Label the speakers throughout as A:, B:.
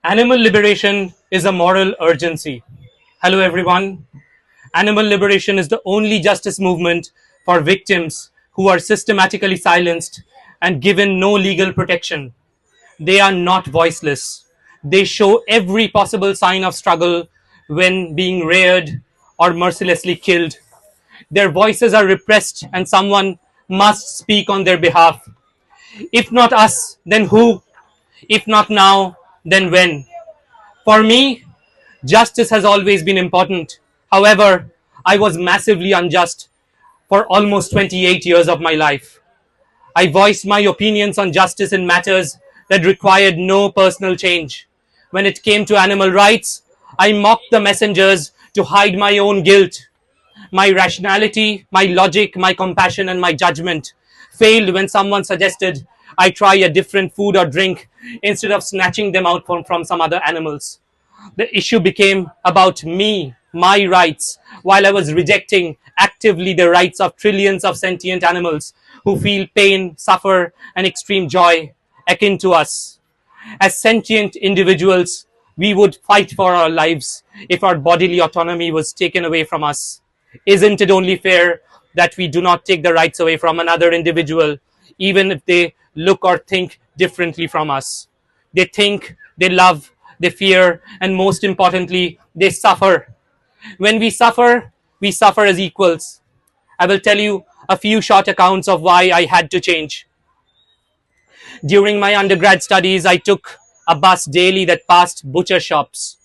A: Animal liberation is a moral urgency. Hello, everyone. Animal liberation is the only justice movement for victims who are systematically silenced and given no legal protection. They are not voiceless. They show every possible sign of struggle when being reared or mercilessly killed. Their voices are repressed, and someone must speak on their behalf. If not us, then who? If not now, then when? For me, justice has always been important. However, I was massively unjust for almost 28 years of my life. I voiced my opinions on justice in matters that required no personal change. When it came to animal rights, I mocked the messengers to hide my own guilt. My rationality, my logic, my compassion, and my judgment failed when someone suggested I try a different food or drink instead of snatching them out from some other animals. The issue became about me, my rights, while I was rejecting actively the rights of trillions of sentient animals who feel pain, suffer, and extreme joy akin to us. As sentient individuals, we would fight for our lives if our bodily autonomy was taken away from us. Isn't it only fair that we do not take the rights away from another individual, even if they look or think differently from us? They think, they love, they fear, and most importantly, they suffer. When we suffer as equals. I will tell you a few short accounts of why I had to change. During my undergrad studies, I took a bus daily that passed butcher shops.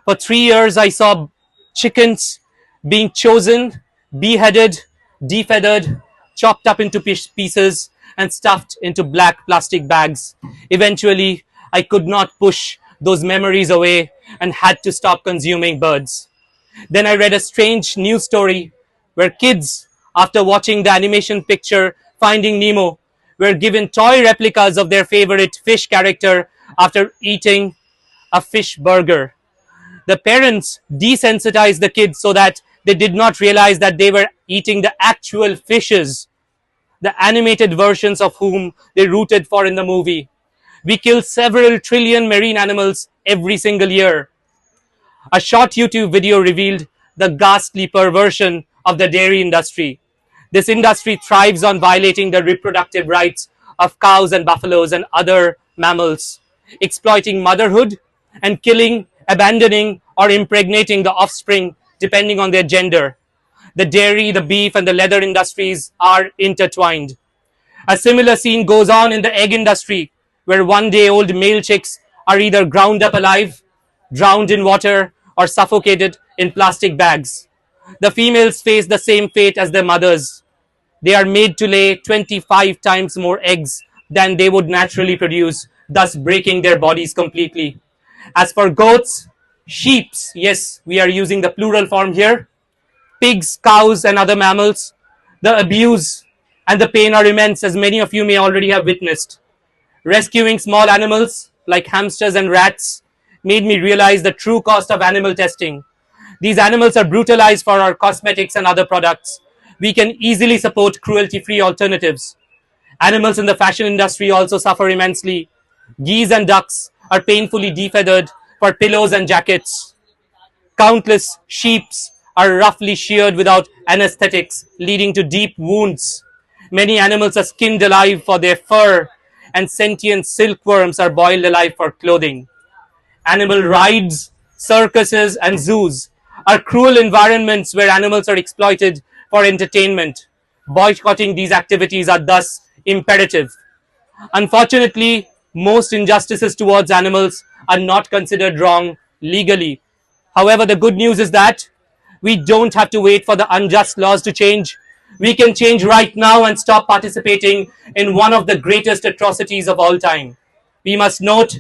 A: For 3 years, I saw chickens being chosen, beheaded, defeathered, chopped up into pieces, and stuffed into black plastic bags. Eventually, I could not push those memories away and had to stop consuming birds. Then I read a strange news story where kids, after watching the animation picture Finding Nemo, were given toy replicas of their favorite fish character after eating a fish burger. The parents desensitized the kids so that they did not realize that they were eating the actual fishes, the animated versions of whom they rooted for in the movie. We kill several trillion marine animals every single year. A short YouTube video revealed the ghastly perversion of the dairy industry. This industry thrives on violating the reproductive rights of cows and buffaloes and other mammals, exploiting motherhood and killing, abandoning, or impregnating the offspring depending on their gender. The dairy, the beef, and the leather industries are intertwined. A similar scene goes on in the egg industry, where 1 day old male chicks are either ground up alive, drowned in water, or suffocated in plastic bags. The females face the same fate as their mothers. They are made to lay 25 times more eggs than they would naturally produce, thus breaking their bodies completely. As for goats, sheeps, yes, we are using the plural form here, pigs, cows, and other mammals, the abuse and the pain are immense, as many of you may already have witnessed. Rescuing small animals like hamsters and rats made me realize the true cost of animal testing. These animals are brutalized for our cosmetics and other products. We can easily support cruelty free alternatives. Animals in the fashion industry also suffer immensely. Geese and ducks are painfully defeathered for pillows and jackets. Countless sheep are roughly sheared without anesthetics, leading to deep wounds. Many animals are skinned alive for their fur, and sentient silkworms are boiled alive for clothing. Animal rides, circuses, and zoos are cruel environments where animals are exploited for entertainment. Boycotting these activities are thus imperative. Unfortunately, most injustices towards animals are not considered wrong legally. However, the good news is that we don't have to wait for the unjust laws to change. We can change right now and stop participating in one of the greatest atrocities of all time. We must note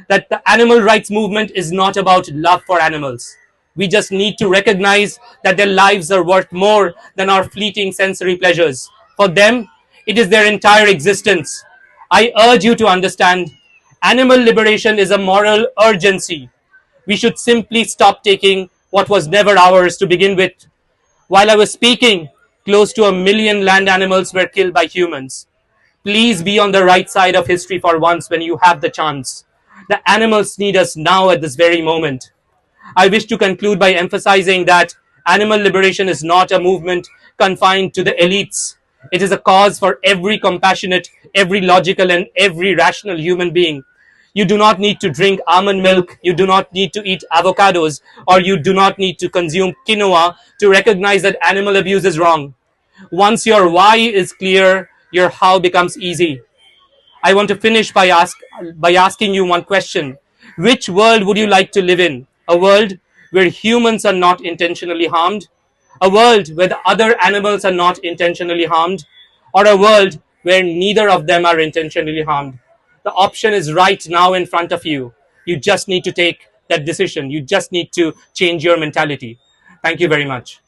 A: that the animal rights movement is not about love for animals. We just need to recognize that their lives are worth more than our fleeting sensory pleasures. For them, it is their entire existence. I urge you to understand, animal liberation is a moral urgency. We should simply stop taking what was never ours to begin with. While I was speaking, close to 1 million land animals were killed by humans. Please be on the right side of history for once when you have the chance. The animals need us now at this very moment. I wish to conclude by emphasizing that animal liberation is not a movement confined to the elites. It is a cause for every compassionate, every logical, and every rational human being. You do not need to drink almond milk, you do not need to eat avocados, or you do not need to consume quinoa to recognize that animal abuse is wrong. Once your why is clear, your how becomes easy. I want to finish by asking you one question. Which world would you like to live in? A world where humans are not intentionally harmed? A world where the other animals are not intentionally harmed? Or a world where neither of them are intentionally harmed? The option is right now in front of you. You just need to take that decision. You just need to change your mentality. Thank you very much.